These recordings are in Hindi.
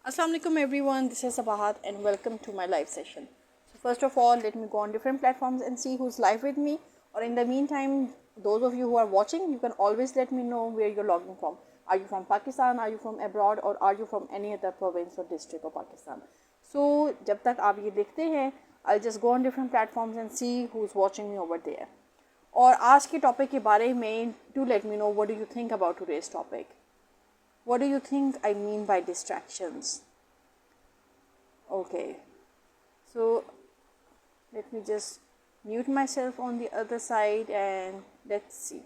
Assalamu alaikum everyone, this is Sabahat and welcome to my live session. So first of all, let me go on different platforms and see who's live with me, or in the meantime, those of you who are watching, you can always let me know where you're logging from. Are you from Pakistan, are you from abroad, or are you from any other province or district of Pakistan? So जब तक आप ये देखते हैं, I'll just go on different platforms and see who's watching me over there. और आज के टॉपिक के बारे में do let me know what do you think about today's topic. What do you think I mean by distractions? Okay, so let me just mute myself on the other side and let's see.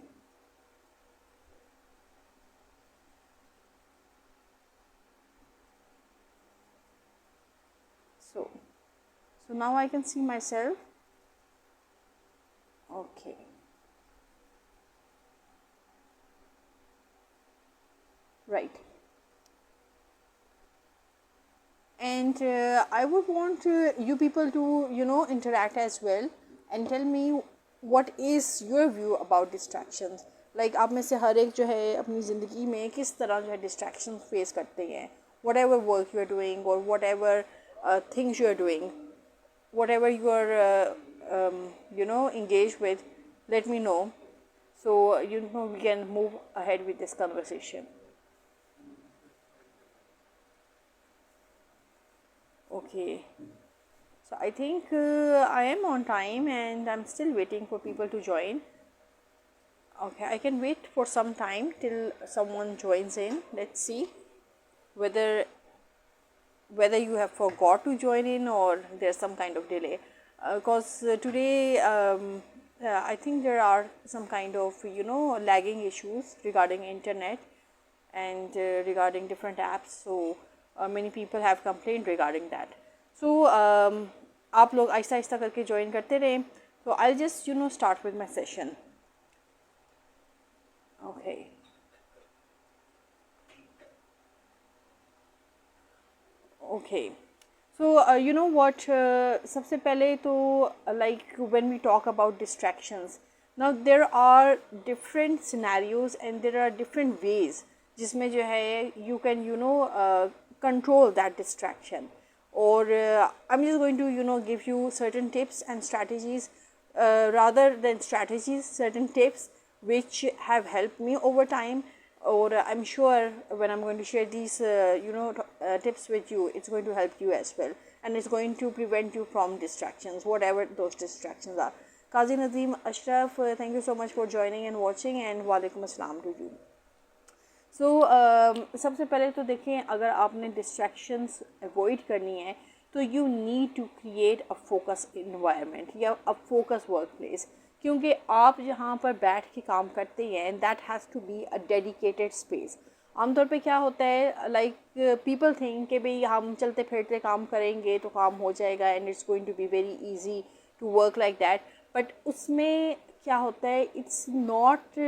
So now I can see myself. Okay. Right. And I would want you people to interact as well and tell me what is your view about distractions. Like आप में से हर एक जो है अपनी ज़िंदगी में किस तरह जो है distractions face करते हैं. Whatever work you are doing or whatever things you are doing, whatever you are engaged with, let me know. So we can move ahead with this conversation. Okay, so I think I am on time and I'm still waiting for people to join. Okay, I can wait for some time till someone joins in. Let's see whether you have forgot to join in or there's some kind of delay. Because today I think there are some kind of lagging issues regarding internet and regarding different apps. So many people have complained regarding that. So आप लोग आहिस्ता आहिस्ता करके join करते रहें. So I'll just start with my session. Okay. Okay. So you know what? सबसे पहले तो like when we talk about distractions, now there are different scenarios and there are different ways जिसमें जो है you can control that distraction. Or I'm just going to give you certain tips and strategies, rather than strategies, certain tips which have helped me over time. Or I'm sure when I'm going to share these tips with you, it's going to help you as well, and it's going to prevent you from distractions, whatever those distractions are. Qazi Nadeem Ashraf, thank you so much for joining and watching, and walaikum assalam to you. So सबसे पहले तो देखें, अगर आपने distractions avoid करनी है तो you need to create a focus environment या a focus workplace. क्योंकि आप जहाँ पर बैठ के काम करते हैं that has to be a dedicated space. आमतौर पे क्या होता है, like people think कि भाई हम चलते फिरते काम करेंगे तो काम हो जाएगा and it's going to be very easy to work like that. But उसमें क्या होता है, it's not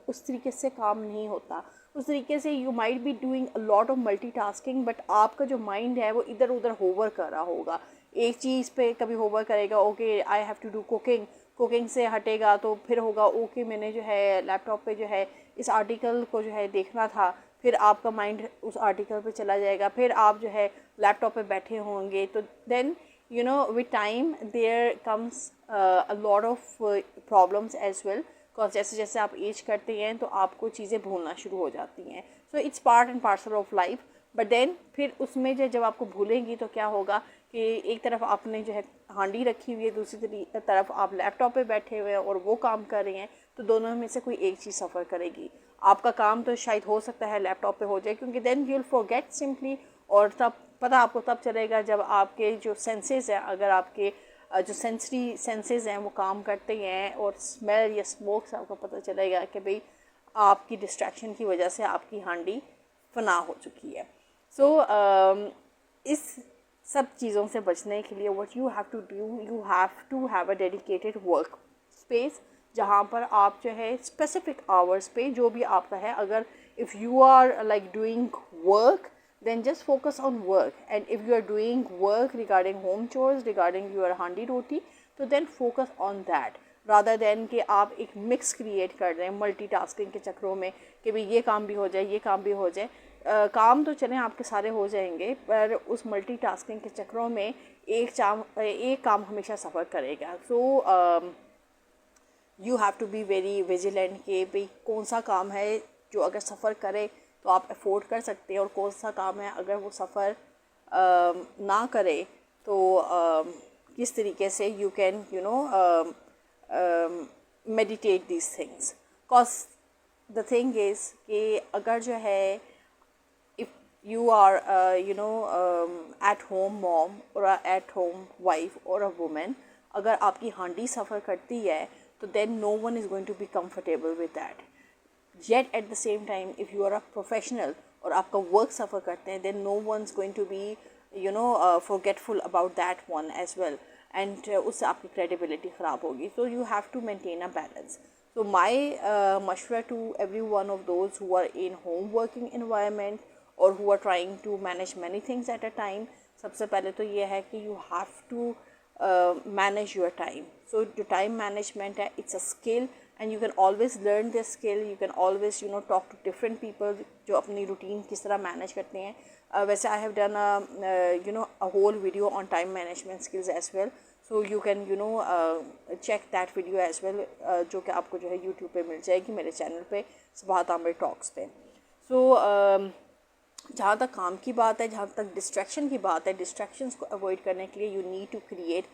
उस तरीके से काम नहीं होता. उस तरीके से you might be doing a lot of multitasking, but आपका जो माइंड है वो इधर उधर होवर कर रहा होगा. एक चीज़ पे कभी होवर करेगा, okay I have to do cooking, cooking से हटेगा तो फिर होगा ओके मैंने जो है लैपटॉप पे जो है इस आर्टिकल को जो है देखना था, फिर आपका माइंड उस आर्टिकल पे चला जाएगा, फिर आप जो है लैपटॉप पे बैठे होंगे. तो then with time there comes a lot of problems as well. Because जैसे जैसे आप एज करते हैं तो आपको चीज़ें भूलना शुरू हो जाती हैं. So it's part and parcel of life. But then फिर उसमें जब आपको भूलेंगी तो क्या होगा कि एक तरफ आपने जो है हांडी रखी हुई है, दूसरी तरफ आप लैपटॉप पे बैठे हुए हैं और वो काम कर रहे हैं, तो दोनों में से कोई एक चीज़ सफ़र करेगी. आपका काम तो शायद हो सकता है लैपटॉप पे हो जाए, क्योंकि then you will forget simply. और तब पता आपको तब चलेगा जब आपके जो सेंसेस हैं, अगर आपके जो सेंसरी सेंसेस हैं वो काम करते हैं और स्मेल या स्मोक से आपको पता चलेगा कि भाई आपकी डिस्ट्रैक्शन की वजह से आपकी हांडी फना हो चुकी है. सो इस सब चीज़ों से बचने के लिए what you have to do, you have to have a dedicated work space जहाँ पर आप जो है स्पेसिफिक आवर्स पे जो भी आपका है, अगर if you are like doing work, then just focus on work. And if you are doing work regarding home chores, regarding your handi roti, तो then focus on that rather than कि आप एक mix create कर रहे हैं multitasking के चक्रों में कि भाई ये काम भी हो जाए ये काम भी हो जाए. काम तो चलें आपके सारे हो जाएंगे, पर उस मल्टीटास्किंग के चक्करों में एक काम हमेशा सफ़र करेगा. So you have to be very vigilant कि भाई कौन सा काम है जो अगर सफ़र करे तो आप अफोर्ड कर सकते हैं, और कौन सा काम है अगर वो सफ़र ना करे तो किस तरीके से you can meditate these things. Cause the thing is कि अगर जो है if you are at home mom or a at home wife or a woman, अगर आपकी हांडी सफ़र करती है तो then no one is going to be comfortable with that. Yet at the same time if you are a professional और आपका work सफ़र करते हैं then no one's going to be forgetful about that one as well, and उससे आपकी credibility ख़राब होगी. So you have to maintain a balance. So my mashwara to every one of those who are in home working environment or who are trying to manage many things at a time, सबसे पहले तो ये है कि you have to manage your time. So जो time management है, it's a skill and you can always learn this skill. You can always talk to different people जो अपनी routine किस तरह manage करते हैं. वैसे I have done a whole video on time management skills as well. So you can check that video as well, जो कि आपको जो है YouTube पे मिल जाएगी मेरे चैनल पे सबाहत आमिर टॉक्स पे. So जहाँ तक काम की बात है, जहाँ तक डिस्ट्रैक्शन की बात है, डिस्ट्रैक्शंस को अवॉइड करने के लिए you need to create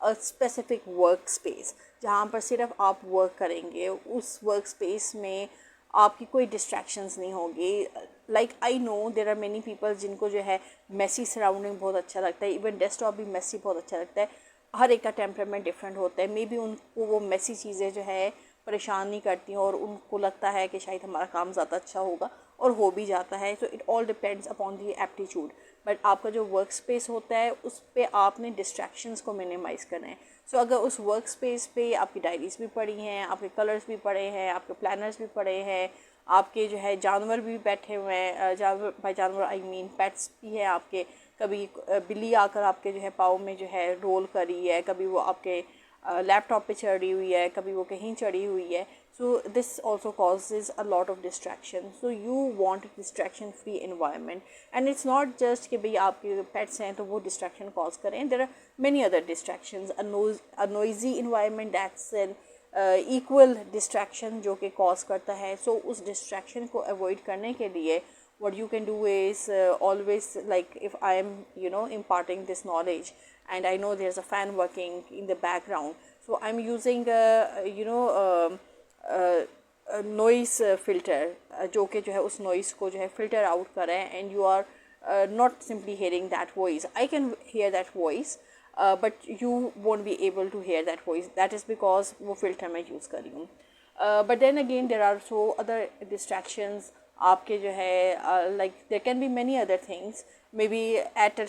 a specific work space जहाँ पर सिर्फ आप वर्क करेंगे. उस वर्क स्पेस में आपकी कोई डिस्ट्रैक्शंस नहीं होगी. Like I know there are many people जिनको जो है मेसी सराउंडिंग बहुत अच्छा लगता है, इवन डेस्कटॉप भी मेसी बहुत अच्छा लगता है. हर एक का टेम्परामेंट डिफरेंट होता है. मे बी उनको वो मेसी चीज़ें जो है परेशान नहीं करती हैं और उनको लगता है कि शायद हमारा काम ज़्यादा अच्छा होगा, और हो भी जाता है. So it all depends upon the aptitude. But आपका जो वर्क स्पेस होता है उस पर आपने डिस्ट्रैक्शंस को मिनिमाइज़ करना है. सो अगर उस वर्क स्पेस पे आपकी डायरीज़ भी पड़ी हैं, आपके कलर्स भी पड़े हैं, आपके प्लानर्स भी पड़े हैं, आपके जो है जानवर भी बैठे हुए हैं, जानवर बाई जानवर आई मीन पेट्स भी हैं आपके. कभी बिल्ली आकर आपके जो है पाँव में जो है रोल करी है, कभी वो आपके लैपटॉप पे चढ़ी हुई है, कभी वो कहीं चढ़ी हुई है. So this also causes a lot of distraction. So you want a distraction free environment, and it's not just कि भाई आपके pets हैं तो वो distraction cause करें. There are many other distractions. A noisy environment, that's an equal distraction जो कि cause करता है. So उस distraction को avoid करने के लिए what you can do is always, like if I am imparting this knowledge and I know there's a fan working in the background, so I'm using noise filter जो कि जो है उस नॉइस को जो है फ़िल्टर आउट करें. And you are not simply hearing that voice. I can hear that voice but you won't be able to hear that voice. That is because वो फ़िल्टर मैं यूज़ कर रही हूँ. But then again there are so other distractions आपके जो है like there can be many other things. May be at a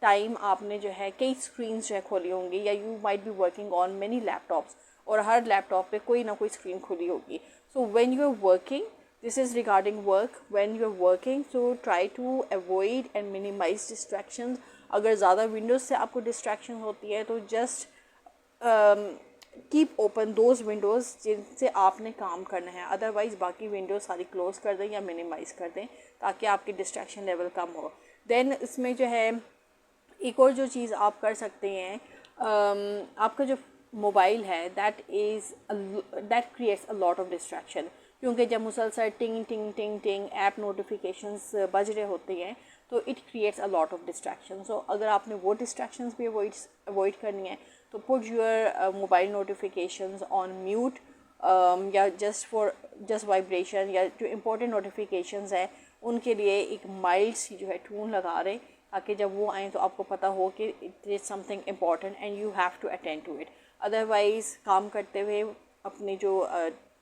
time आपने जो है कई स्क्रीन्स जो है खोली होंगी, या you might be working on many laptops और हर लैपटॉप पे कोई ना कोई स्क्रीन खुली होगी. So when you are working, this is regarding work, when you are working so try to avoid and minimize distractions. अगर ज़्यादा विंडोज़ से आपको डिस्ट्रैक्शन होती है तो just keep open those windows जिनसे आपने काम करना है. अदरवाइज़ बाकी विंडोज़ सारी क्लोज़ कर दें या मिनिमाइज़ कर दें ताकि आपकी डिस्ट्रैक्शन लेवल कम हो. देन इसमें जो है एक और जो चीज़ आप कर सकते हैं, आपका जो मोबाइल है that creates a lot of distraction. क्योंकि जब मुसलसल टिंग टिंग टिंग टिंग ऐप नोटिफिकेशंस बज रहे होते हैं तो it creates a lot of distraction. So अगर आपने वो डिस्ट्रैक्शंस भी अवॉइड करनी है तो put your mobile notifications on mute, या जस्ट वाइब्रेशन, या जो इम्पोर्टेंट नोटिफिकेशंस है उनके लिए एक माइल्ड सी जो है टून लगा रहे ताकि जब वो आएँ तो आपको पता हो कि it is something important and you have to attend to it. Otherwise काम करते हुए अपने जो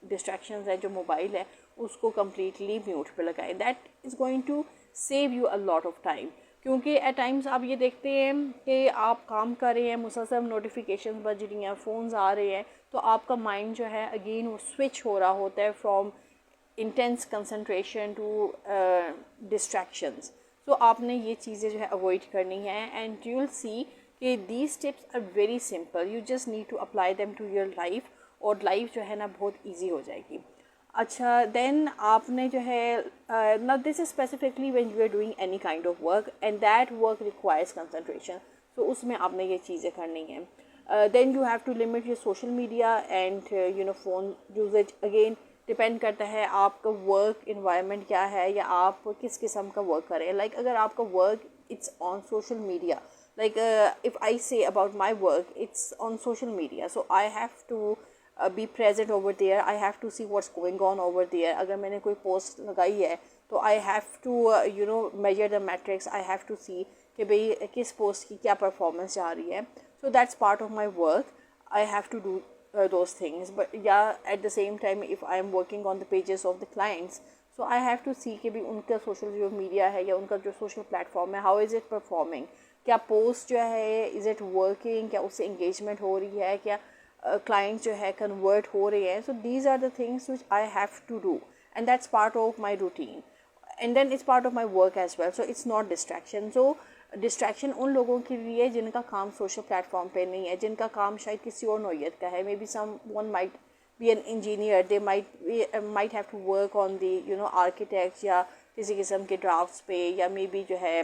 डिस्ट्रैक्शंस है, जो मोबाइल है, उसको कम्प्लीटली म्यूट पे लगाएं. That is going to save you a lot of time. क्योंकि एट टाइम्स आप ये देखते हैं कि आप काम कर रहे हैं, मुसलसल नोटिफिकेशन बज रही हैं, फ़ोन्स आ रहे हैं, तो आपका माइंड जो है अगेन वो स्विच हो रहा होता है from intense concentration to distractions. तो आपने ये चीज़ें जो है अवॉइड करनी है. एंड यू विल सी कि these tips are very simple. You just need to apply them to your life और लाइफ जो है ना बहुत ईजी हो जाएगी. अच्छा, देन आपने जो है ना, this is specifically when you are doing any kind of work and that work requires concentration, तो उसमें आपने ये चीज़ें करनी है। Then you have to limit your social media and you know phone usage. Again depend करता है आपका वर्क इन्वायरमेंट क्या है या आप किस किस्म का वर्क करें। लाइक अगर आपका work it's on social media, like if I say about my work, it's on social media, so I have to be present over there. I have to see what's going on over there. अगर मैंने कोई पोस्ट लगाई है तो I have to you know measure the metrics. I have to see कि भाई किस पोस्ट की क्या परफॉर्मेंस जा रही है. So that's part of my work. I have to do those things. But yeah, at the same time, if I am working on the pages of the clients, so I have to see कि भी उनका सोशल जो मीडिया है या उनका जो सोशल प्लेटफॉर्म है, हाउ इज़ इट परफॉर्मिंग, क्या पोस्ट जो है इज़ इट वर्किंग, क्या उससे इंगेजमेंट हो रही है, क्या क्लाइंट जो है कन्वर्ट हो रहे हैं. So these are the things which I have to do and that's part of my routine and then it's part of my work as well. So it's not distraction. So distraction उन लोगों के लिए जिनका काम सोशल प्लेटफॉर्म पे नहीं है, जिनका काम शायद किसी और नौयत का है. Maybe someone might be an engineer, they might have to work on the you know architects या किसी किस्म के ड्राफ्ट्स पे, या मे बी जो है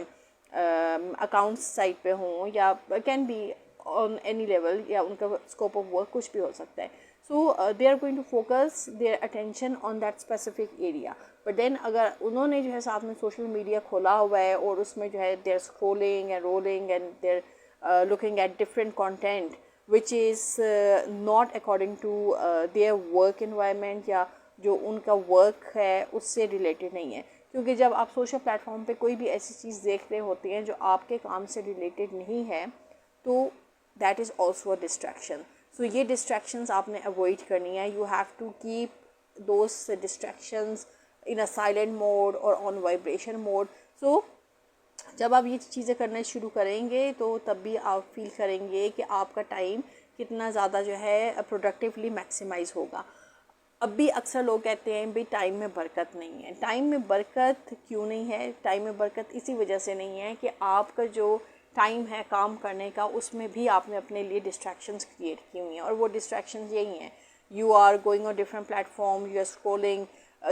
अकाउंट्स साइड पे हों, या can be on any level, या उनका स्कोप ऑफ वर्क कुछ भी हो सकता है. So they are going to focus their attention on that specific area. But then अगर उन्होंने जो है साथ में सोशल मीडिया खोला हुआ है और उसमें जो है they're scrolling and rolling and they're looking at different content which is not according to their work environment, या जो उनका वर्क है उससे रिलेटेड नहीं है. क्योंकि जब आप सोशल प्लेटफॉर्म पे कोई भी ऐसी चीज़ देख रहे होते हैं जो आपके काम से रिलेटेड नहीं है, तो that is also a distraction. So ये डिस्ट्रैक्शंस आपने अवॉइड करनी है. You have to keep those distractions in a silent mode और ऑन वाइब्रेशन मोड. सो जब आप ये चीज़ें करना शुरू करेंगे तो तब भी आप फील करेंगे कि आपका टाइम कितना ज़्यादा जो है प्रोडक्टिवली मैक्सिमाइज़ होगा. अब भी अक्सर लोग कहते हैं भाई टाइम में बरकत नहीं है. टाइम में बरकत क्यों नहीं है? टाइम में बरकत इसी वजह से नहीं है कि आपका जो टाइम है काम करने का, उसमें भी आपने अपने लिए डिस्ट्रैक्शंस क्रिएट की हुई हैं. और वो डिस्ट्रैक्शंस यही हैं, you are going on different platform, you are scrolling.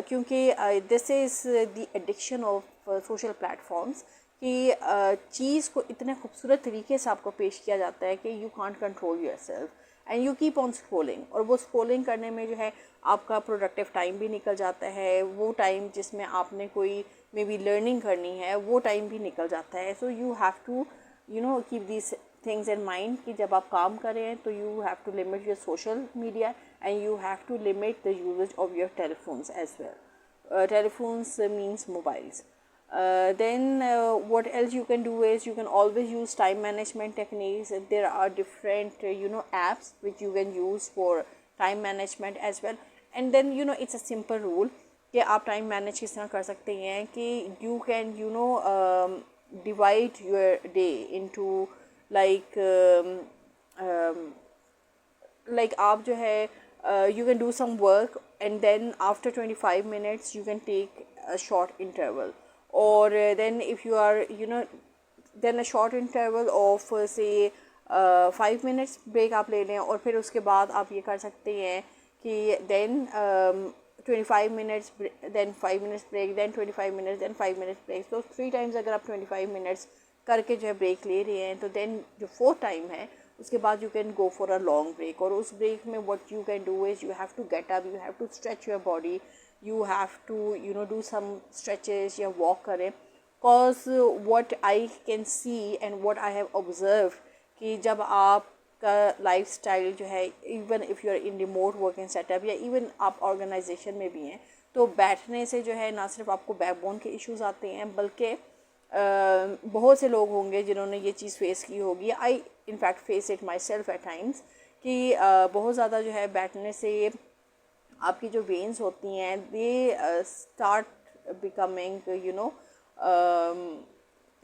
क्योंकि this is the addiction of social platforms कि चीज़ को इतने खूबसूरत तरीके से आपको पेश किया जाता है कि you can't control yourself and you keep on scrolling. और वो स्क्रोलिंग करने में जो है आपका प्रोडक्टिव टाइम भी निकल जाता है. वो टाइम जिसमें आपने कोई मे बी लर्निंग करनी है, वो टाइम भी निकल जाता है. So you have to you know keep these things in mind कि जब आप काम कर रहे हैं तो you have to limit your social media and you have to limit the usages of your telephones as well. Telephones means mobiles. Then what else you can do is you can always use time management techniques. There are different you know apps which you can use for time management as well. And then you know it's a simple rule कि आप time manage किस तरह कर सकते हैं कि you can you know divide your day into like like आप जो है you can do some work and then after 25 minutes you can take a short interval. Or then if you are you know then a short interval of say 5 minutes break आप ले लें. और फिर उसके बाद आप ये कर सकते हैं कि then 25 minutes then 5 minutes break then 25 minutes then 5 minutes break. तो 3 times अगर आप 25 minutes करके जो है ब्रेक ले रहे हैं, तो then जो 4th टाइम है उसके बाद you can go for a long break. और उस ब्रेक में what you can do is you have to get up, you have to stretch your body, you have to you know do some stretches या walk करें. cause what I can see and what I have observed कि जब आपका lifestyle जो है even if you are in remote working setup या even आप organization में भी हैं, तो बैठने से जो है ना सिर्फ आपको बैकबोन के इश्यूज आते हैं, बल्कि बहुत से लोग होंगे जिन्होंने ये चीज़ फेस की होगी. आई in fact face it my self eight times कि बहुत ज़्यादा जो है बैठने से आपकी जो वेन्स होती हैं they start becoming you know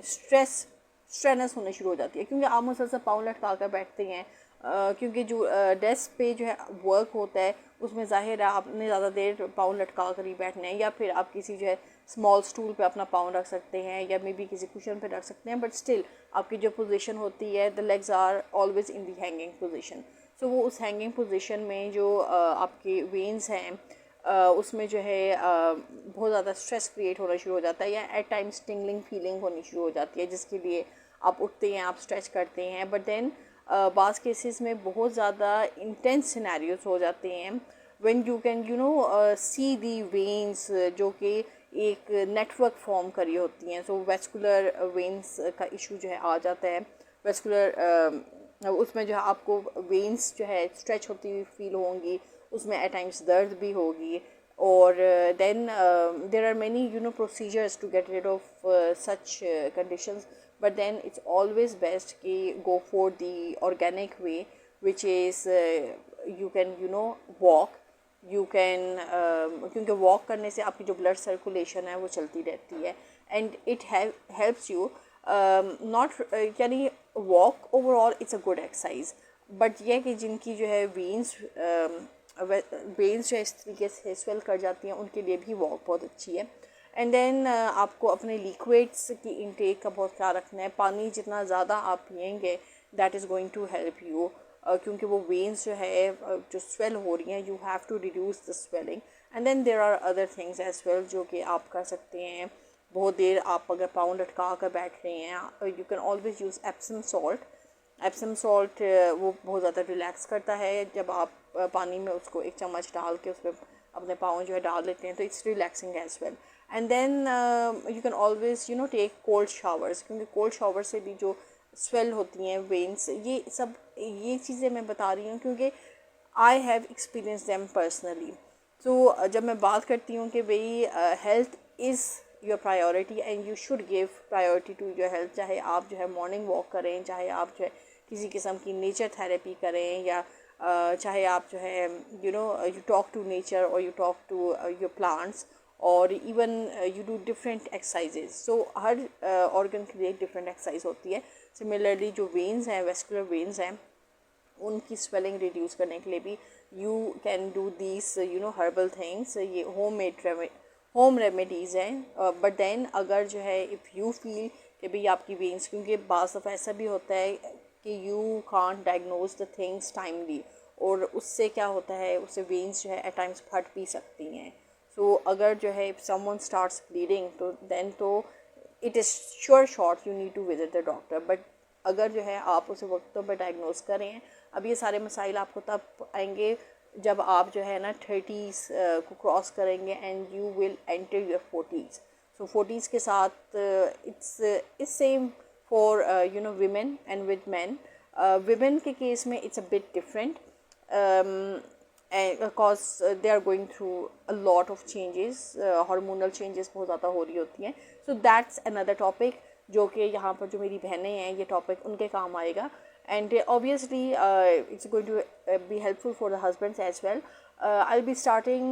strenuous होने शुरू हो जाती है. क्योंकि आप मुसलसल पाँव लटका कर बैठते हैं, क्योंकि जो डेस्क पे जो है वर्क होता है उसमें ज़ाहिर है आपने ज़्यादा देर पाँव लटका कर ही बैठना है. या फिर आप किसी जो है स्मॉल स्टूल पे अपना पाँव रख सकते हैं या मे बी किसी कुशन पे रख सकते हैं, बट स्टिल आपकी जो पोजीशन होती है the legs are always in the hanging position. So वो उस हैंगिंग पोजीशन में जो आपके वेन्स हैं उसमें जो है बहुत ज़्यादा स्ट्रेस क्रिएट होना शुरू हो जाता है, या एट टाइम्स टिंगलिंग फीलिंग होनी शुरू हो जाती है, जिसके लिए आप उठते हैं, आप स्ट्रेच करते हैं, बट देन बाज़ केसेस में बहुत ज़्यादा इंटेंस सिनेरियोज हो जाते हैं when you can see the veins जो कि एक नेटवर्क फॉर्म करी होती हैं। सो वेस्कुलर वेन्स का इशू जो है आ जाता है। वेस्कुलर उसमें जो है आपको वेन्स जो है स्ट्रेच होती हुई फील होंगी, उसमें एट टाइम्स दर्द भी होगी, और then there are many procedures to get rid of such conditions, but then it's always best कि go for the organic way, which is you can walk, you can क्योंकि walk करने से आपकी जो blood circulation है वो चलती रहती है, and it helps you not यानी walk overall it's a good exercise, but यह कि जिनकी जो है veins जो इस तरीके से स्वेल कर जाती हैं उनके लिए भी walk बहुत अच्छी है। एंड देन आपको अपने लिक्विड्स की इनटेक का बहुत ख्याल रखना है। पानी जितना ज़्यादा आप पिएंगे that is going to help you, क्योंकि वो वेन्स जो है जो स्वेल हो रही हैं, you have to reduce the swelling. And then there are other things as well जो कि आप कर सकते हैं। बहुत देर आप अगर पाँव लटका कर बैठ रहे हैं, you can always use Epsom salt. Epsom salt वो बहुत ज़्यादा रिलैक्स करता है। जब आप पानी में उसको एक चम्मच डाल के उसमें अपने पाँव जो है डाल लेते हैं तो it's relaxing as well. And then you can always take cold showers, क्योंकि कोल्ड शावर से भी जो स्वेल होती हैं वेन्स, ये चीज़ें मैं बता रही हूँ क्योंकि I have experience them personally. तो जब मैं बात करती हूँ कि भाई health is your priority and you should give priority to your health, चाहे आप जो है मॉर्निंग वॉक करें, चाहे आप जो है किसी किस्म की नेचर थेरेपी करें, या चाहे आप जो है यू टॉक टू नेचर और you talk to your plants, और even you do different exercises. So हर ऑर्गन के लिए डिफरेंट एक्सरसाइज होती है। सिमिलरली जो वेन्स हैं, वेस्कुलर वेन्स हैं, उनकी स्वेलिंग रिड्यूस करने के लिए भी you can do these herbal things. ये होम रेमेडीज़ हैं। बट देन अगर जो है इफ़ यू फील कि भाई आपकी वेन्स, क्योंकि बाज़ दफ़ा ऐसा भी होता है कि you can't diagnose the things timely, और उससे क्या होता है, उससे वेन्स जो है एट टाइम्स फट भी सकती हैं। सो अगर जो है इफ़ समवन स्टार्ट्स ब्लीडिंग तो देन तो it is sure short you need to visit the doctor. But अगर जो है आप उसे वक्तों पर डायग्नोज करें, अब ये सारे मसाइल आपको तब आएंगे जब आप जो है ना 30s को क्रॉस करेंगे and you will enter your 40s। So 40s के साथ it's same for women and with man. Women के केस में it's a bit different because they are going through a lot of changes, hormonal changes बहुत ज़्यादा हो रही होती हैं। सो दैट्स अनदर टॉपिक जो कि यहाँ पर जो मेरी बहनें हैं ये टॉपिक उनके काम आएगा, and obviously it's going to be helpful for the husbands as well. I'll be starting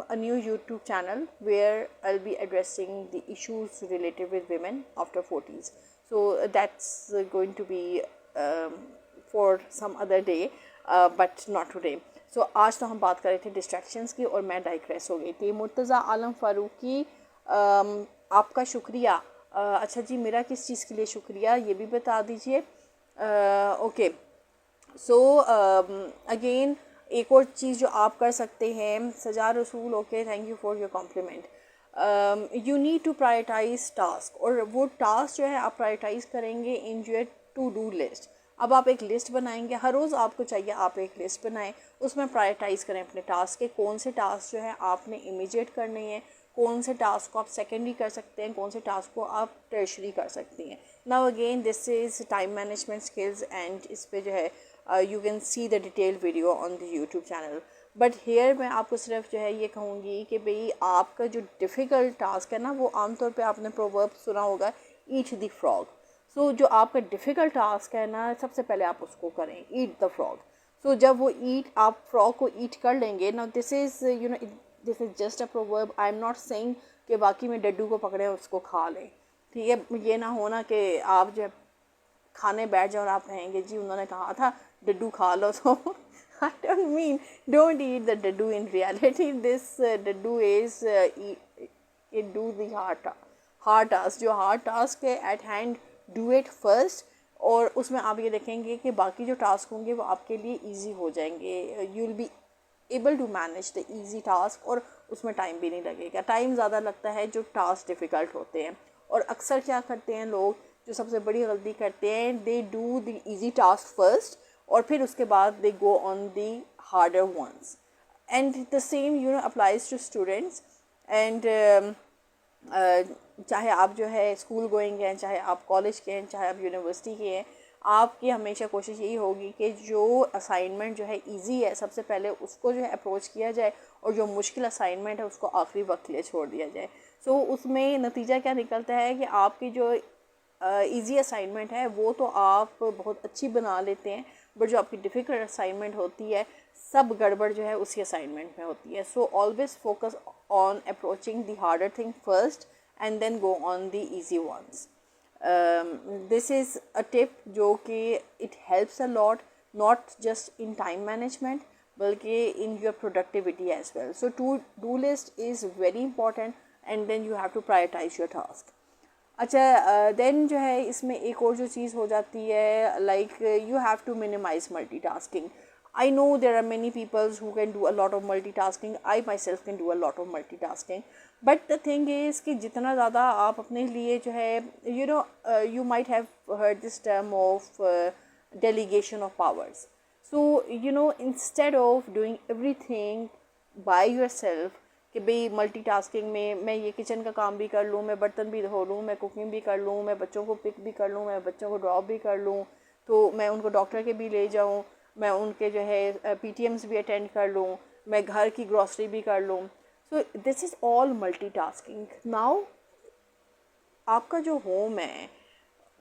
a new YouTube channel where I'll be addressing the issues related with women after 40s. So that's going to be for some other day, but not today. So आज तो हम बात कर रहे थे डिस्ट्रैक्शंस की और मैं डाइग्रेस हो गई थी। मुर्तज़ा आलम फ़ारूकी, आपका शुक्रिया। अच्छा जी, मेरा किस चीज़ के लिए शुक्रिया ये भी बता दीजिए। ओके, सो अगेन एक और चीज़ जो आप कर सकते हैं, सजा रसूल, okay, thank you for your compliment. You need to prioritise task, और वो टास्क जो है आप प्रायोरिटाइज करेंगे in your to do list. अब आप एक लिस्ट बनाएंगे, हर रोज़ आपको चाहिए आप एक लिस्ट बनाएं, उसमें प्रायोरिटाइज करें अपने टास्क के, कौन से टास्क जो है आपने इमीडिएट करने हैं, कौन से टास्क को आप सेकेंडरी कर सकते हैं, कौन से टास्क को आप टर्शरी कर सकती हैं। Now again this is time management skills, and इस पे जो है you can see the detail video on the YouTube channel. But here मैं आपको सिर्फ जो है ये कहूँगी कि भाई आपका जो डिफ़िकल्ट टास्क है ना, वो आमतौर पे आपने प्रोवर्ब सुना होगा, ईट द फ्रॉग। सो जो आपका डिफ़िकल्ट टास्क है ना, सबसे पहले आप उसको करें, ईट द फ्रॉग। सो जब वो आप फ्रॉग को ईट कर लेंगे ना, this is this is just a proverb. I am not saying कि बाकी में डड्डू को पकड़े उसको खा लें, ठीक है। ये ना होना कि आप जब खाने बैठ जाओ और आप कहेंगे जी उन्होंने कहा था डड्डू खा लो, तो I don't mean don't eat the डड्डू। इन रियलिटी दिस डड्डू is it do the hard task. जो हार्ड टास्क है at hand, do it first, और उसमें आप ये देखेंगे कि बाकी जो टास्क होंगे वो आपके लिए ईजी हो जाएंगे। You will be able to manage the easy task, और उसमें टाइम भी नहीं लगेगा. टाइम ज़्यादा लगता है जो टास्क डिफ़िकल्ट होते हैं. और अक्सर क्या करते हैं लोग, जो सबसे बड़ी गलती करते हैं, they do the easy task first और फिर उसके बाद they go on the harder ones. And the same applies to students. And चाहे आप जो है स्कूल गोइंग हैं, चाहे आप कॉलेज के हैं, चाहे आप यूनिवर्सिटी के हैं, आपकी हमेशा कोशिश यही होगी कि जो असाइनमेंट जो है इजी है सबसे पहले उसको जो है अप्रोच किया जाए, और जो मुश्किल असाइनमेंट है उसको आखिरी वक्त के लिए छोड़ दिया जाए. सो उसमें नतीजा क्या निकलता है कि आपकी जो इजी असाइनमेंट है वो तो आप बहुत अच्छी बना लेते हैं, बट जो आपकी डिफ़िकल्ट असाइनमेंट होती है सब गड़बड़ जो है उसी असाइनमेंट में होती है. So always focus on approaching the harder thing first and then go on the easy ones. This is a tip जो कि it helps a lot, not just in time management बल्कि in your productivity as well. So to do list is very important and then you have to prioritise your task. अच्छा, देन जो है इसमें एक और जो चीज़ हो जाती है, like you have to minimise multitasking. I know there are many people who can do a lot of multitasking. I myself can do a lot of multitasking. But the thing is कि जितना ज़्यादा आप अपने लिए जो है you might have heard this term of delegation of powers. So instead of doing everything by yourself, कि भाई मल्टीटास्किंग में मैं ये किचन का काम भी कर लूँ, मैं बर्तन भी धो लूँ, मैं कुकिंग भी कर लूँ, मैं बच्चों को पिक भी कर लूँ, मैं बच्चों को ड्रॉप भी कर लूँ, तो मैं उनको डॉक्टर के भी ले जाऊँ, मैं उनके जो है PTMs भी अटेंड कर लूँ, मैं घर की ग्रॉसरी भी कर लूँ. So this is all multitasking. Now आपका जो होम है,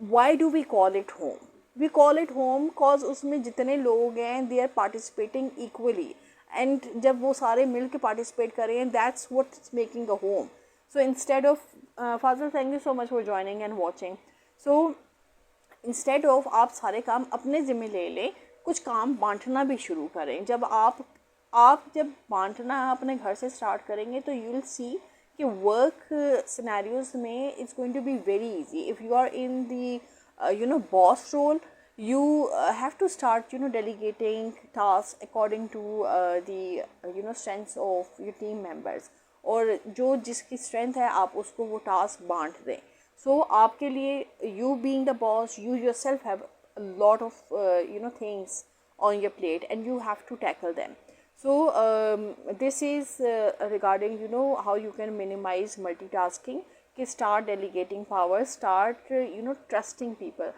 why do we call it home? We call it home cause उसमें जितने लोग हैं they are participating equally, and जब वो सारे मिल के पार्टिसिपेट करें, that's what's making a home. So instead of Fazal, thank you so much for joining and watching. So instead of आप सारे काम अपने ज़िम्मे ले लें, कुछ काम बांटना भी शुरू करें. जब बांटना अपने घर से स्टार्ट करेंगे तो यू विल सी कि वर्क सिनेरियोज में it's going to be very easy. If you are in the boss role, you have to start delegating tasks according to the strengths of your team members, और जो जिसकी स्ट्रेंथ है आप उसको वो टास्क बांट दें. सो आपके लिए you being the boss, you yourself have a lot of things on your plate and you have to tackle them. So this is regarding how you can minimize multitasking. कि start delegating powers, start trusting people.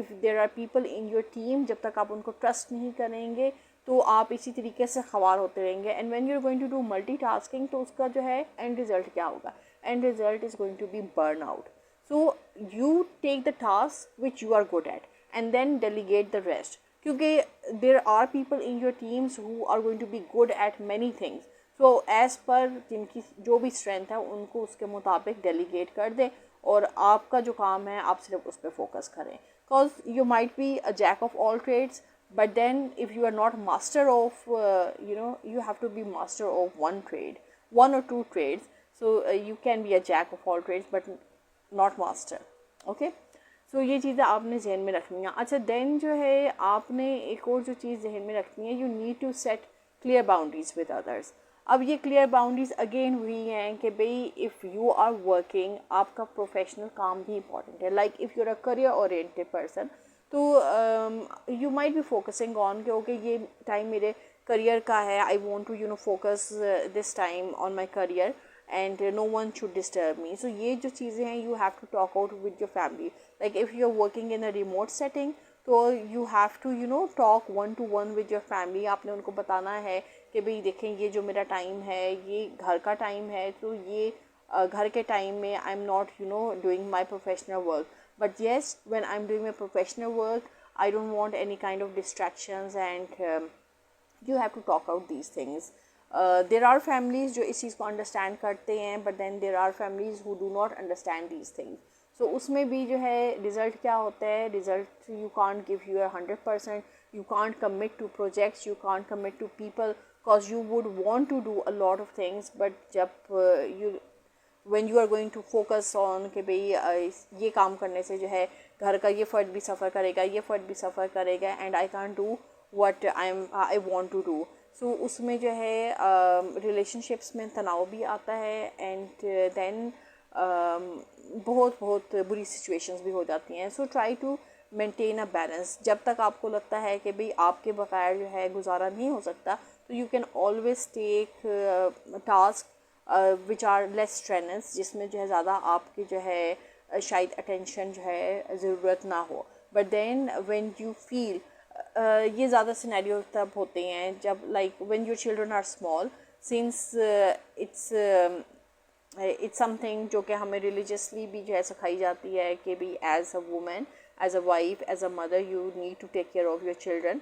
If there are people in your team, जब तक आप उनको trust नहीं करेंगे तो आप इसी तरीके से ख़वार होते रहेंगे. and when you're going to do multitasking तो उसका जो है end result क्या होगा? end result is going to be burnout. So you take the task which you are good at and then delegate the rest, क्योंकि there are people in your teams who are going to be good at many things. So as per जिनकी जो भी strength है उनको उसके मुताबिक delegate कर दें, और आपका जो काम है आप सिर्फ उस पर फोकस करें. Because you might be a jack of all trades, but then if you are not master of you have to be master of one trade, one or two trades. So you can be a jack of all trades but not master. Okay. सो ये चीज़ें आपने जहन में रखनी है. अच्छा, देन जो है आपने एक और जो चीज़ जहन में रखनी है, you need to set clear boundaries with others. अब ये क्लियर बाउंड्रीज अगेन हुई हैं कि भाई इफ़ यू आर वर्किंग, आपका प्रोफेशनल काम भी इंपॉर्टेंट है. Like if you are a career oriented person, तो you might be focusing on कि ओके ये टाइम मेरे करियर का है, I want to focus this time on my career and no one should disturb me. So ये जो चीज़ें हैं you have to talk out with your family. Like if you're working in a remote setting, तो you have to talk one to one with your family. आपने उनको बताना है कि भाई देखें ये जो मेरा टाइम है ये घर का टाइम है, तो ये घर के टाइम में I am not doing my professional work. But yes, when I'm doing my professional work, I don't want any kind of distractions, and you have to talk out these things. There are families जो इस चीज़ को अंडरस्टैंड करते हैं, but then there are families who do not understand these things. So उसमें भी जो है रिज़ल्ट क्या होता है, result you can't give your 100%, you can't commit to projects, you can't commit to people, because you would want to do a lot of things, but जब when you are going to focus on कि भाई ये काम करने से जो है घर का ये फ़र्द भी सफ़र करेगा, ये फ़र्द भी सफ़र करेगा, and I can't do what I want to do. सो उसमें जो है रिलेशनशिप्स में तनाव भी आता है एंड देन बहुत बहुत बुरी सिचुएशंस भी हो जाती हैं. So try to maintain a balance. जब तक आपको लगता है कि भाई आपके बगैर जो है गुजारा नहीं हो सकता, तो you can always take task which are less strenuous, जिसमें जो है ज़्यादा आपकी जो है शायद अटेंशन जो है ज़रूरत ना हो. But then when you feel ये ज़्यादा सिनेरियो तब होते हैं जब like when your children are small, since it's something जो कि हमें रिलीजियसली भी जो है सिखाई जाती है कि भी as a women, as a wife, as a mother you need to take care of your children.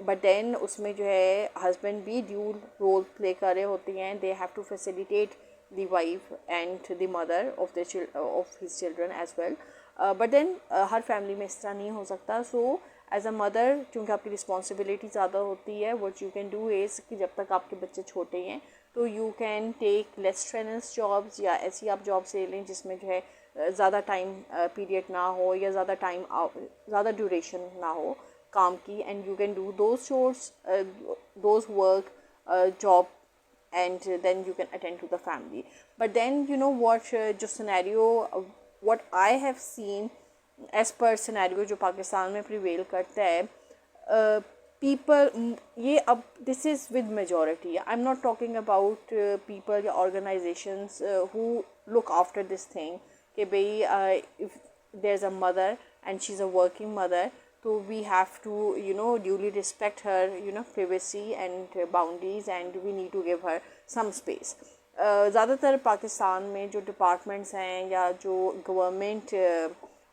But then उसमें जो है हस्बैंड भी ड्यूल रोल प्ले कर रहे होते हैं. They have to facilitate the wife and the mother of his children as well. But then हर फैमिली में इस तरह नहीं हो सकता. सो एज अ मदर चूँकि आपकी रिस्पॉन्सिबिलिटी ज़्यादा होती है, what you can do is कि जब तक आपके बच्चे छोटे हैं तो you can take less strenuous jobs, या ऐसी आप जॉब्स ले लें जिसमें जो है ज़्यादा टाइम पीरियड ना हो या ज़्यादा ड्यूरेशन ना हो काम की. And you can do those chores, those work, job, and then you can attend to the family. But then you know what, जो scenario what I have seen as per scenario जो पाकिस्तान में prevail करता है, people ये अब this is with majority. I'm not talking about people या organizations who look after this thing कि भाई if there's a mother and she's a working mother, so we have to duly respect her privacy and boundaries, and we need to give her some space. ज़्यादातर पाकिस्तान में जो डिपार्टमेंट्स हैं या जो गवर्नमेंट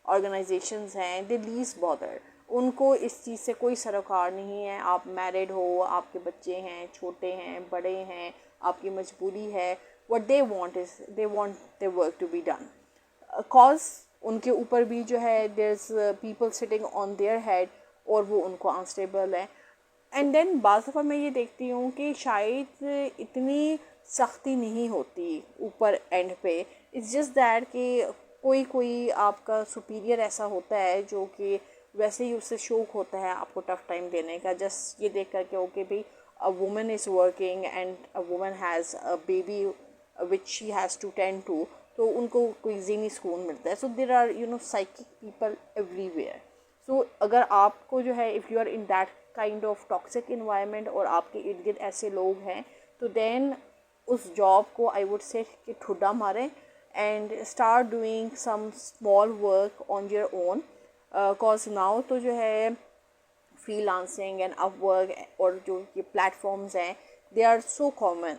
ऑर्गेनाइजेशंस हैं, दे लीस्ट बॉदर, उनको इस चीज़ से कोई सरोकार नहीं है. आप मैरिड हो, आपके बच्चे हैं, छोटे हैं, बड़े हैं, आपकी मजबूरी है, what they want is they want their work to be done. Cause उनके ऊपर भी जो है there is people sitting on their head और वो उनको अनस्टेबल है. एंड देन बाज़ दफ़ा मैं ये देखती हूँ कि शायद इतनी सख्ती नहीं होती ऊपर एंड पे. इट्स जस्ट दैट कि कोई आपका सुपीरियर ऐसा होता है जो कि वैसे ही उससे शौक होता है आपको टफ़ टाइम देने का, जस्ट ये देख कर के ओके भाई a woman is working and a woman has a baby which she has to tend to, तो उनको कोई ज़हनी सुकून मिलता है. So there are psychic people everywhere. So अगर आपको जो है if you are in that kind of toxic environment और आपके इर्द गिर्द ऐसे लोग हैं, तो देन उस जॉब को आई वुड से कि ठुड्डा मारें and start doing some small work on your own. Cause now तो जो है फ्रीलांसिंग एंड अपवर्क और जो ये प्लेटफॉर्म्स हैं, they are so common.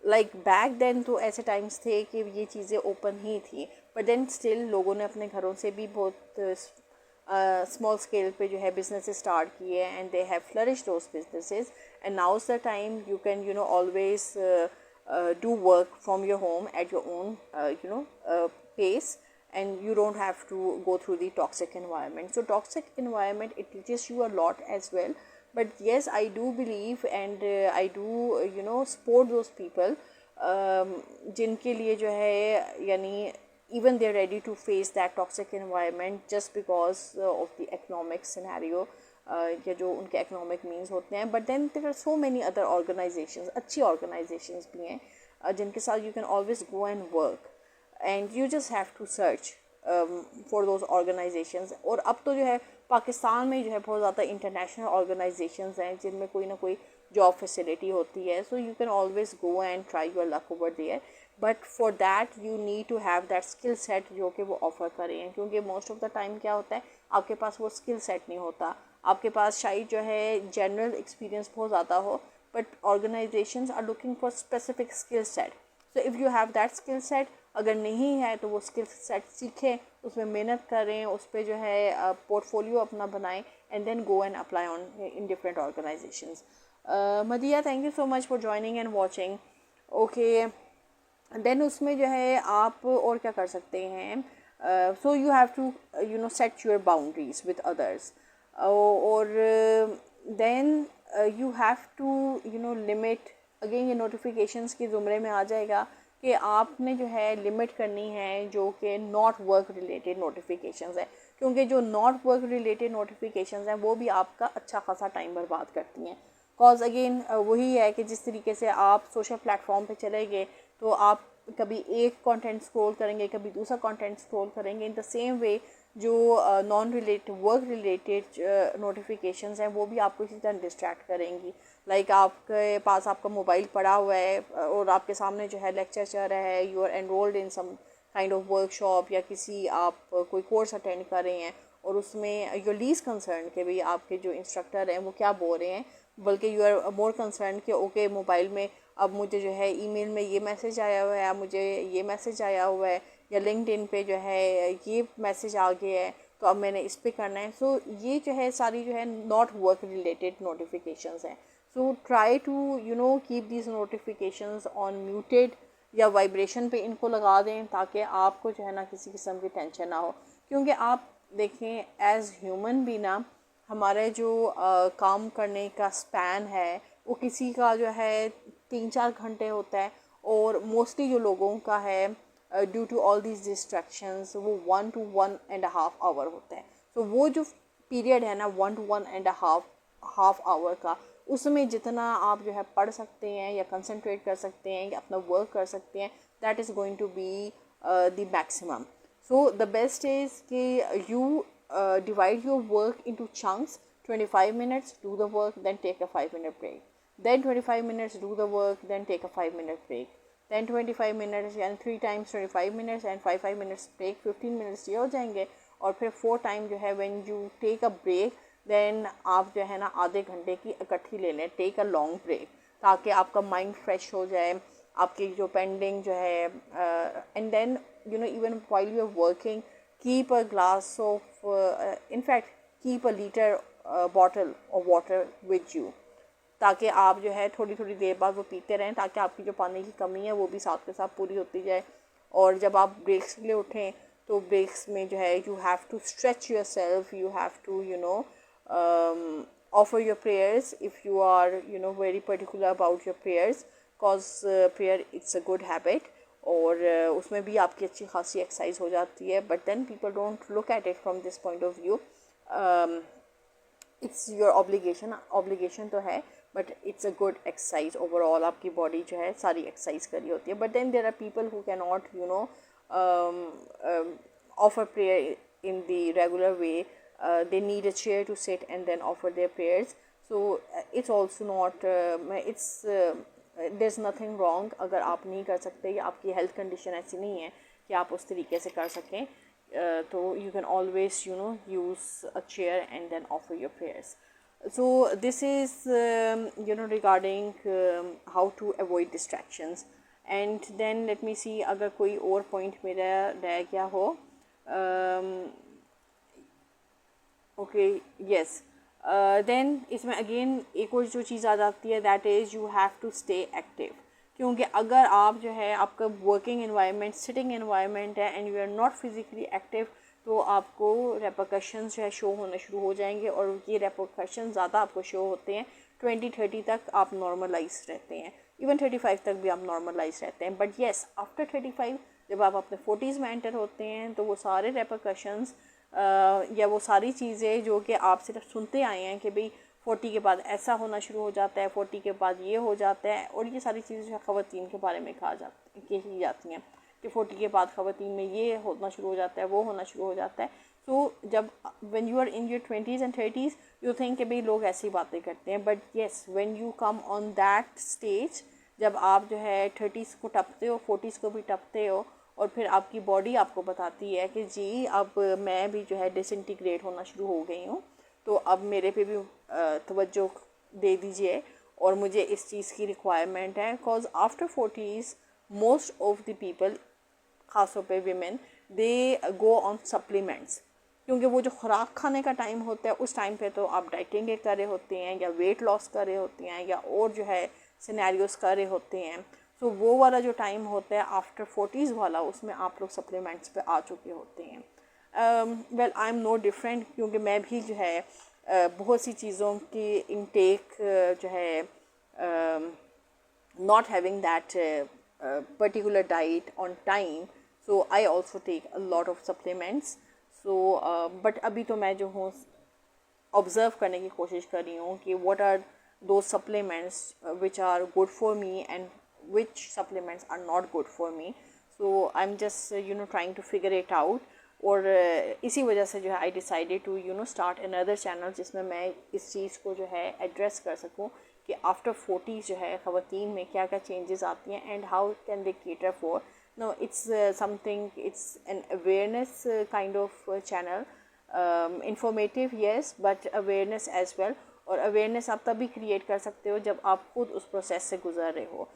Like back then तो ऐसे टाइम्स थे कि ये चीज़ें ओपन ही थी, बट देन स्टिल लोगों ने अपने घरों से भी बहुत स्मॉल स्केल पे जो है बिजनेसेस स्टार्ट किए and they have flourish those businesses. And now is the time you can always do work from your home at your own pace, and you don't have to go through the toxic environment. So toxic environment, it teaches you a lot as well. But yes, I do believe and I do support those people जिनके लिए जो है यानी even they're ready to face that toxic environment just because of the economic scenario या जो उनके economic means होते हैं. But then there are so many other organizations, अच्छी organizations भी हैं जिनके साथ you can always go and work, and you just have to search for those organizations. और अब तो जो है पाकिस्तान में जो है बहुत ज़्यादा international organizations हैं जिनमें कोई ना कोई job facility होती है. So you can always go and try your luck over there. But for that you need to have that skill set जो कि वो ऑफ़र करें, क्योंकि मोस्ट ऑफ द टाइम क्या होता है आपके पास वो स्किल सेट नहीं होता. आपके पास शायद जो है जनरल एक्सपीरियंस बहुत ज़्यादा हो, but organisations are looking for specific skill set. So if you have that skill set, अगर नहीं है तो वो स्किल सेट सीखें, उसमें मेहनत करें, उस पर जो है पोर्टफोलियो अपना बनाएं, and then go and apply on in different organizations. मदिया, thank you so much for joining and watching. Okay, then उसमें जो है आप और क्या कर सकते हैं. So you have to set your boundaries with others, और then you have to limit. Again ये नोटिफिकेशंस के ज़ुमरे में आ जाएगा कि आपने जो है लिमिट करनी है जो कि नॉट वर्क रिलेटेड नोटिफिकेशंस है, क्योंकि जो नॉट वर्क रिलेटेड नोटिफिकेशंस हैं वो भी आपका अच्छा खासा टाइम बर्बाद करती हैं. कॉज अगेन वही है कि जिस तरीके से आप सोशल प्लेटफॉर्म पे चले गए तो आप कभी एक कंटेंट स्क्रॉल करेंगे, कभी दूसरा कंटेंट स्क्रॉल करेंगे। इन द सेम वे जो non related work related notifications हैं वो भी आपको इसी तरह डिस्ट्रैक्ट करेंगी। लाइक आपके पास आपका मोबाइल पड़ा हुआ है और आपके सामने जो है लेक्चर चल रहा है, you are enrolled in some kind of workshop या किसी आप कोई कोर्स अटेंड कर रहे हैं और उसमें यू लीज कंसर्न कि भाई आपके जो इंस्ट्रक्टर हैं वो क्या बोल रहे हैं, बल्कि यू आर मोर कंसर्न कि ओके मोबाइल में अब मुझे जो है ईमेल में ये मैसेज आया हुआ है, मुझे ये मैसेज आया हुआ है, या लिंक्डइन पे जो है ये मैसेज आ गया है तो अब मैंने इस पे करना है। सो ये जो है सारी जो है नॉट वर्क रिलेटेड नोटिफिकेशंस हैं। So try to keep these notifications on muted या वाइब्रेशन पे इनको लगा दें ताकि आपको जो है ना किसी किस्म की टेंशन ना हो। क्योंकि आप देखें एज ह्यूमन भी ना हमारे जो काम करने का स्पैन है वो किसी का जो है 3-4 घंटे होता है और मोस्टली जो लोगों का है due to all these distractions वो 1 to 1.5 आवर होता है। तो वो जो पीरियड है ना 1 to 1.5 आवर का, उसमें जितना आप जो है पढ़ सकते हैं या कंसंट्रेट कर सकते हैं या अपना वर्क कर सकते हैं, that is going to be the maximum. So the best is कि you divide your work into chunks, 25 minutes do the work, then take a 5-minute break, then 25 minutes do the work, then take a 5-minute break, then 25 minutes and 3 times 25 minutes and 5 minutes break, 15 minutes ये हो जाएंगे। और फिर 4 टाइम जो है when you take a break then आप जो है ना आधे घंटे की इकट्ठी ले लें, टेक अ लॉन्ग ब्रेक, ताकि आपका माइंड फ्रेश हो जाए, आपकी जो पेंडिंग जो है and then even while you are working keep a glass of in fact keep a liter bottle of water with you, ताकि आप जो है थोड़ी थोड़ी देर बाद वो पीते रहें, ताकि आपकी जो पानी की कमी है वो भी साथ के साथ पूरी होती जाए। और जब आप ब्रेक्स के लिए उठें तो ब्रेक्स में जो है you have to stretch yourself, you have to offer your prayers if you are very particular about your prayers, cause prayer it's a good habit और उसमें भी आपकी अच्छी खासी एक्सरसाइज हो जाती है। But then people don't look at it from this point of view, it's your obligation तो है but it's a good exercise overall, आपकी बॉडी जो है सारी एक्सरसाइज करी होती है। But then there are people who can not offer prayer in the regular way, they need a chair to sit and then offer their prayers. So it's also not there's nothing wrong अगर आप नहीं कर सकते या आपकी हेल्थ कंडीशन ऐसी नहीं है कि आप उस तरीके से कर सकें, तो you can always use a chair and then offer your prayers. So this is regarding how to avoid distractions. And then let me see अगर कोई और पॉइंट मेरा रह गया हो। ओके यस, देन इसमें अगेन एक और जो चीज़ आ जाती है that is you have to stay active. क्योंकि अगर आप जो है आपका वर्किंग एनवायरनमेंट सिटिंग एनवायरनमेंट है and you are not physically active, तो आपको रेपरकशंस जो है शो होने शुरू हो जाएंगे और ये रेपरकशंस ज़्यादा आपको शो होते हैं 20-30 तक आप नॉर्मलाइज रहते हैं, इवन 35 तक भी आप नॉर्मलाइज रहते हैं। बट येस आफ्टर 35 जब आप अपने 40s में एंटर होते हैं तो वो सारे रेपरकशंस या वो सारी चीज़ें जो कि आप सिर्फ सुनते आए हैं कि भाई 40 के बाद ऐसा होना शुरू हो जाता है, 40 के बाद ये हो जाता है, और ये सारी चीज़ें जो है ख़वातीन के बारे में कही जाती हैं कि 40 के बाद ख़वातीन में ये होना शुरू हो जाता है, वो होना शुरू हो जाता है। तो जब when you are in your 20s and 30s you think कि भाई लोग ऐसी बातें करते हैं, but yes when you come on that stage, जब आप जो है 30s को टपते हो, 40s को भी टपते हो, और फिर आपकी बॉडी आपको बताती है कि जी अब मैं भी जो है डिसइंटीग्रेट होना शुरू हो गई हूँ, तो अब मेरे पे भी तवज्जो दे दीजिए और मुझे इस चीज़ की रिक्वायरमेंट है। Because after 40s most of the people, ख़ासतौर पे women, they go on supplements, क्योंकि वो जो खुराक खाने का टाइम होता है उस टाइम पे तो आप डाइटिंग कर रहे होते हैं या वेट लॉस कर रहे होते हैं या और जो है सिनेरियोस कर रहे होते हैं। तो वो वाला जो टाइम होता है आफ्टर 40s वाला, उसमें आप लोग सप्लीमेंट्स पे आ चुके होते हैं। Well I am no different, क्योंकि मैं भी जो है बहुत सी चीज़ों की इनटेक जो है not having that particular diet on time, so I also take a lot of supplements. So but अभी तो मैं जो हूँ ऑब्ज़र्व करने की कोशिश कर रही हूँ कि what are those supplements which are good for me and which supplements are not good for me. So I'm just trying to figure it out. और इसी वजह से जो है I decided to start another channel जिसमें मैं इस चीज़ को जो है एड्रेस कर सकूं कि आफ्टर 40 जो है ख़वातीन में क्या क्या चेंजेस आती हैं and how can they cater for. No it's something, it's an awareness kind of channel, informative yes but awareness as well. और अवेयरनेस आप तभी क्रिएट कर सकते हो जब आप खुद उस प्रोसेस से गुजर रहे हो.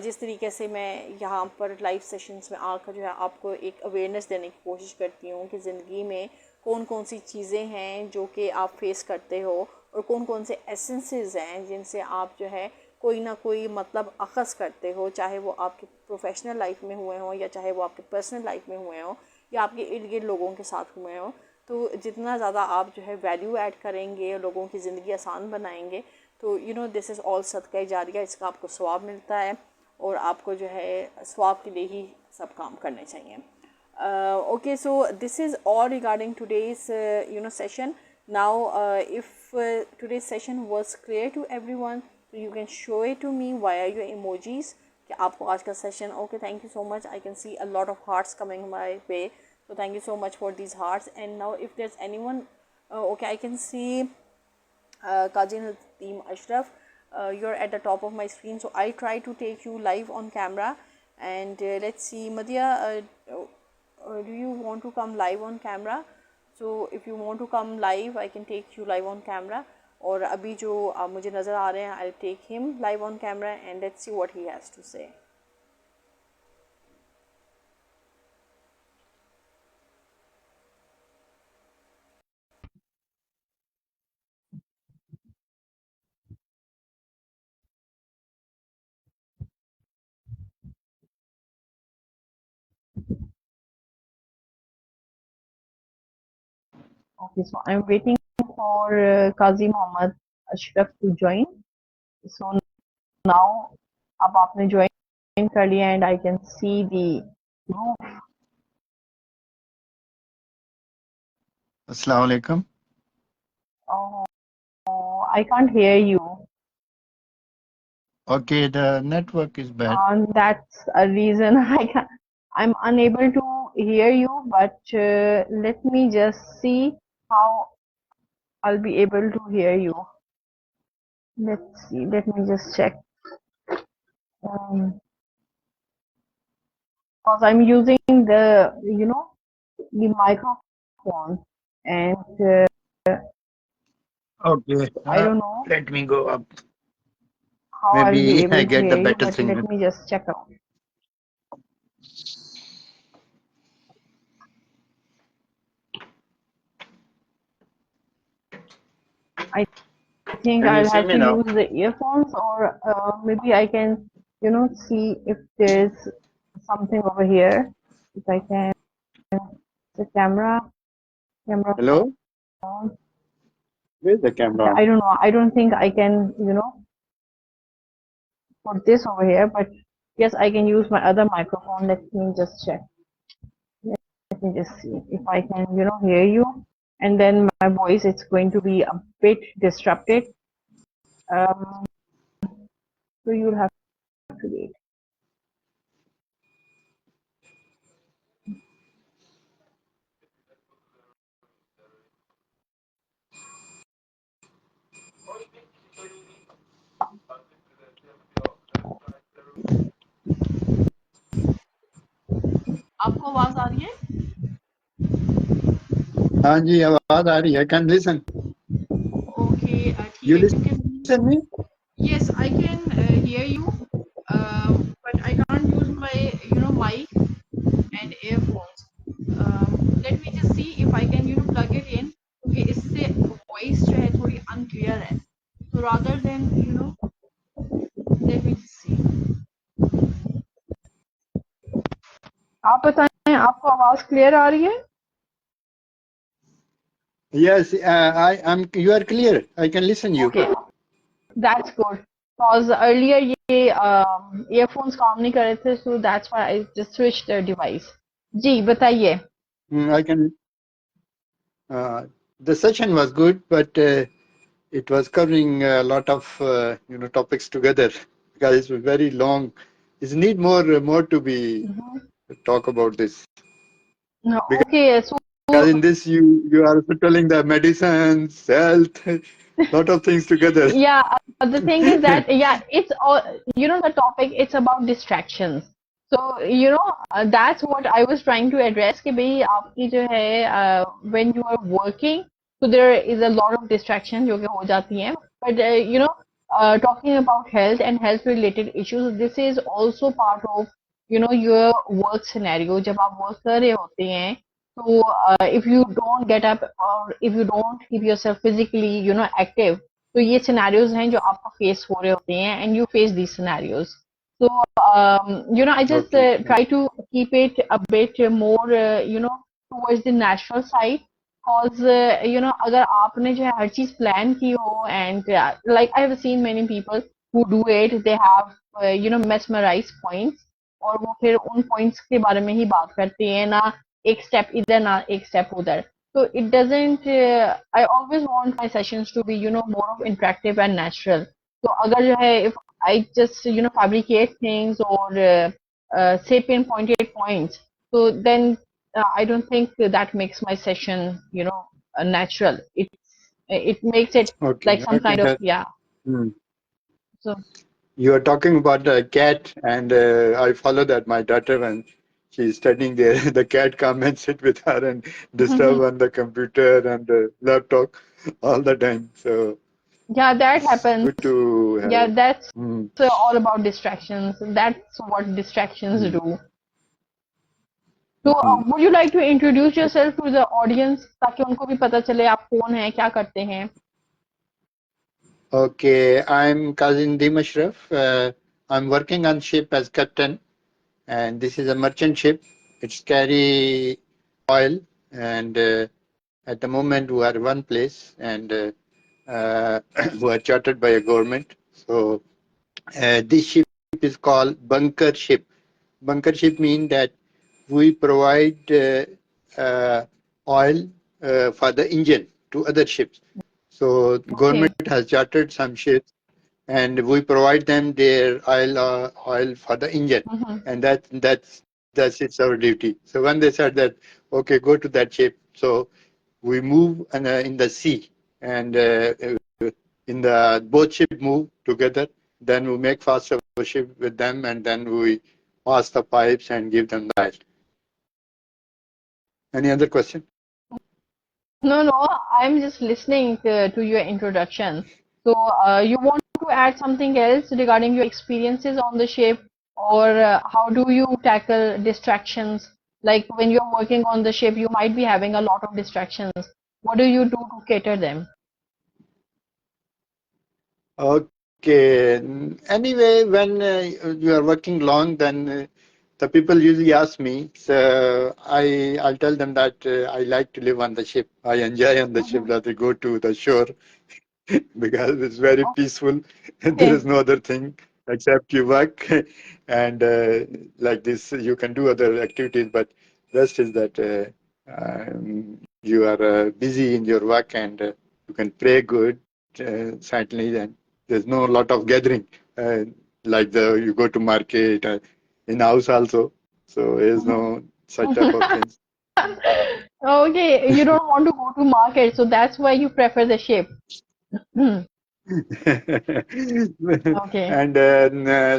जिस तरीके से मैं यहाँ पर लाइव सेशंस में आकर जो है आपको एक अवेयरनेस देने की कोशिश करती हूँ कि ज़िंदगी में कौन कौन सी चीज़ें हैं जो कि आप फेस करते हो और कौन कौन से एसेंसेस हैं जिनसे आप जो है कोई ना कोई मतलब अख़ज़ करते हो, चाहे वो आपकी प्रोफेशनल लाइफ में हुए हों या चाहे वो आपके पर्सनल लाइफ में हुए हों या आपके इर्द गिर्द लोगों के साथ हुए हों. तो जितना ज़्यादा आप जो है वैल्यू ऐड करेंगे, लोगों की ज़िंदगी आसान बनाएंगे, तो दिस इज़ ऑल सदका जारिया, इसका आपको सवाब मिलता है और आपको जो है सवाब के लिए ही सब काम करने चाहिए. Okay, so this is all regarding today's session. Now if today's session was clear to everyone, so you can show it to me via your emojis कि आपको आज का session. Okay, thank you so much. I can see a lot of hearts coming my way, so thank you so much for these hearts. And now if there's anyone, okay, I can see Qazi Nadeem Ashraf, you're at the top of my screen, so I try to take you live on camera. And let's see, Madhya, do you want to come live on camera? So if you want to come live, I can take you live on camera. और अभी जो मुझे नज़र आ रहे हैं, I'll take him live on camera and let's see what he has to say. Okay, so I'm waiting for Qazi Mohammed Ashraf to join. So now अब आपने join कर लिया and I can see the roof. Assalamu alaikum. Oh, I can't hear you. Okay, the network is bad. That's a reason I'm unable to hear you, but let me just see how I'll be able to hear you. Let's see, let me just check. Because I'm using the microphone and Okay, I don't know let me go up. how I'll be Maybe able I to get the hear you, better but signal. let me just check out. I think Can you I'll see have me to now? use the earphones, or maybe I can, see if there's something over here. If I can, the camera Hello? phone. Where's the camera? I don't know. I don't think I can, put this over here, but yes, I can use my other microphone. Let me just check. Let me just see if I can, hear you. And then my voice, it's going to be a bit disrupted. So you'll have to wait. आपको आवाज आ रही है? हाँ जी, आवाज आ रही है. Can listen. Okay, ठीक You है, क्योंकि listen me? yes, I can hear you, but I can't use my mic and earphones. Let me just see if I can plug it in, क्योंकि इससे voice जो है थोड़ी unclear है. So rather than let me just see. आप बताएं, आपको आवाज क्लियर आ रही है? Yes, you are clear. I can listen you. Okay, that's good. Because earlier ये earphones काम नहीं कर रहे थे, so that's why I just switched the device. जी बताइए. I can. The session was good, but it was covering a lot of topics together because it's very long. It need more to be talk about this No, because okay, so in this you are also telling the medicines, health, lot of things together. yeah, the thing is that yeah, it's all the topic. It's about distractions. So that's what I was trying to address. कि भाई आपकी जो है when you are working, so there is a lot of distraction जो कि हो जाती हैं. But talking about health and health related issues, this is also part of your work scenario. जब आप work कर रहे होते हैं, so if you don't get up or if you don't keep yourself physically active, तो ये सिनेरियोज हैं जो आपको फेस हो रहे होते हैं and you face these scenarios. So I just Okay. try to keep it a bit more towards the natural side, cause अगर आपने जो है हर चीज प्लान की हो and like I have seen many people who do it, they have mesmerized points और वो फिर उन पॉइंट्स के बारे में ही बात करते हैं, ना एक स्टेप इधर ना एक स्टेप उधर. So it doesn't. I always want my sessions to be, more of interactive and natural. So अगर जो है, if I just fabricate things or say pinpointed points, so then I don't think that makes my session, natural. It makes it Okay. like some Okay. kind of yeah. Hmm. So You are talking about the cat, and I follow that. My daughter, when she's studying there, the cat come and sit with her and disturb on the computer and the laptop all the time. So yeah, that it's happens. good to Yeah, have. that's Mm, all about distractions. That's what distractions mm, do. तो mm. would you like to introduce yourself to the audience ताकि उनको भी पता चले आप कौन हैं, क्या करते हैं? Okay, I'm Kazim Dimashraf. I'm working on ship as captain, and this is a merchant ship. It's carry oil, and at the moment we are one place, and who are chartered by a government. So this ship is called bunker ship. Bunker ship means that we provide oil for the engine to other ships. So Okay. government has chartered some ships, and we provide them their oil for the engine, Mm-hmm. and that's it's our duty. So when they said that, okay, go to that ship, so we move in the sea, and in the both ship move together. Then we make fast our ship with them, and then we pass the pipes and give them the oil. Any other question? No, no, I'm just listening to your introduction. So you want to add something else regarding your experiences on the ship, or how do you tackle distractions? Like when you're working on the ship, you might be having a lot of distractions. What do you do to cater them? Okay. Anyway, when you are working long, then the people usually ask me. So I'll tell them that I like to live on the ship. I enjoy on the ship Mm-hmm. that I go to the shore because it's very peaceful and there is Okay. no other thing except you work and like this you can do other activities. But best is that you are busy in your work and you can pray good certainly, and there's no lot of gathering uh, like the you go to market in house also, so there's no such type of things. Okay, you don't want to go to market, so that's why you prefer the ship. Okay. And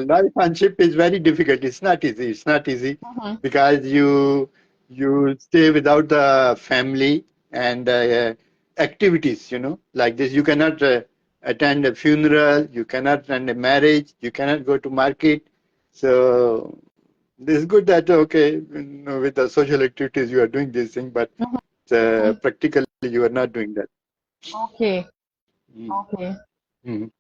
life on ship is very difficult. It's not easy. It's not easy Mm-hmm. because you stay without the family and activities. Like this. You cannot attend a funeral. You cannot attend a marriage. You cannot go to market. So it's good that okay, with the social activities you are doing this thing, but Mm-hmm. practically you are not doing that. Okay. Mm. Okay. Mm.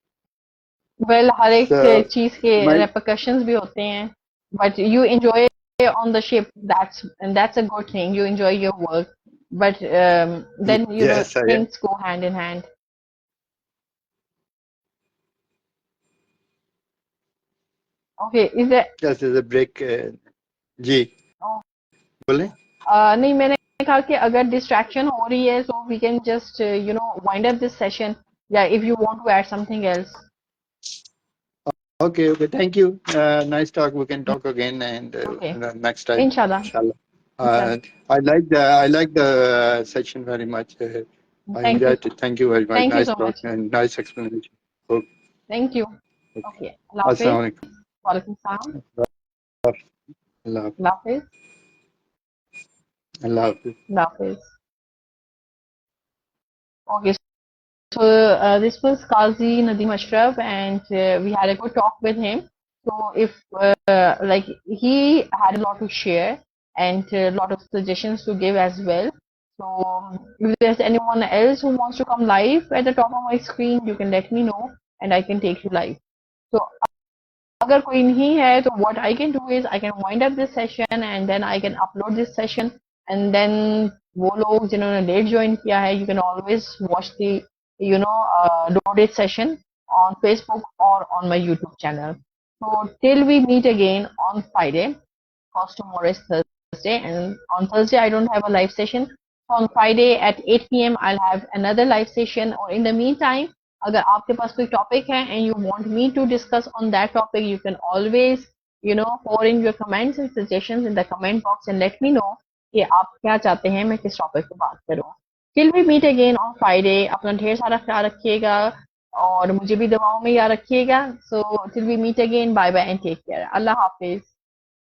Well, हर एक So चीज के my repercussions भी होते हैं, but you enjoy on the ship. That's a good thing. You enjoy your work, but then yes, I am. things go hand in hand. Okay, is there? Yes, there's a break. Ji Oh, बोले. नहीं मैंने कहा कि अगर distraction हो रही है, so we can just wind up this session. Yeah, if you want to add something else. Okay, okay. Thank you. Nice talk. We can talk again and Okay. next time, Inshallah. inshallah. Inshallah. I like the session very much. I Thank you. enjoyed it. Thank you very much. Thank you Nice so talk much. and nice explanation. Okay. Thank you. Okay. Okay. Allah Hafiz. Assalamu alaikum. Walaikum salam. Allah Hafiz. Allah Hafiz. Allah Hafiz. Allah Hafiz. Okay. So this was Qazi Nadeem Ashraf, and we had a good talk with him. So if like he had a lot to share and a lot of suggestions to give as well. So if there's anyone else who wants to come live at the top of my screen, you can let me know and I can take you live. So अगर कोई नहीं है तो what I can do is I can wind up this session and then I can upload this session and then वो लोग जिन्होंने late join किया है you can always watch the loaded session on Facebook or on my YouTube channel. So till we meet again on Friday, because tomorrow is Thursday and on Thursday I don't have a live session. So on Friday at 8 p.m. I'll have another live session, or in the meantime अगर आपके पास कोई टॉपिक है and you want me to discuss on that topic, you can always pour in your comments and suggestions in the comment box and let me know कि आप क्या चाहते हैं मैं किस टॉपिक पे बात करूं. Till we meet again on Friday, अपना ढेर सारा ख्याल रखिएगा और मुझे भी दुआओं में याद रखिएगा. So till we meet again, bye bye and take care. Allah Hafiz.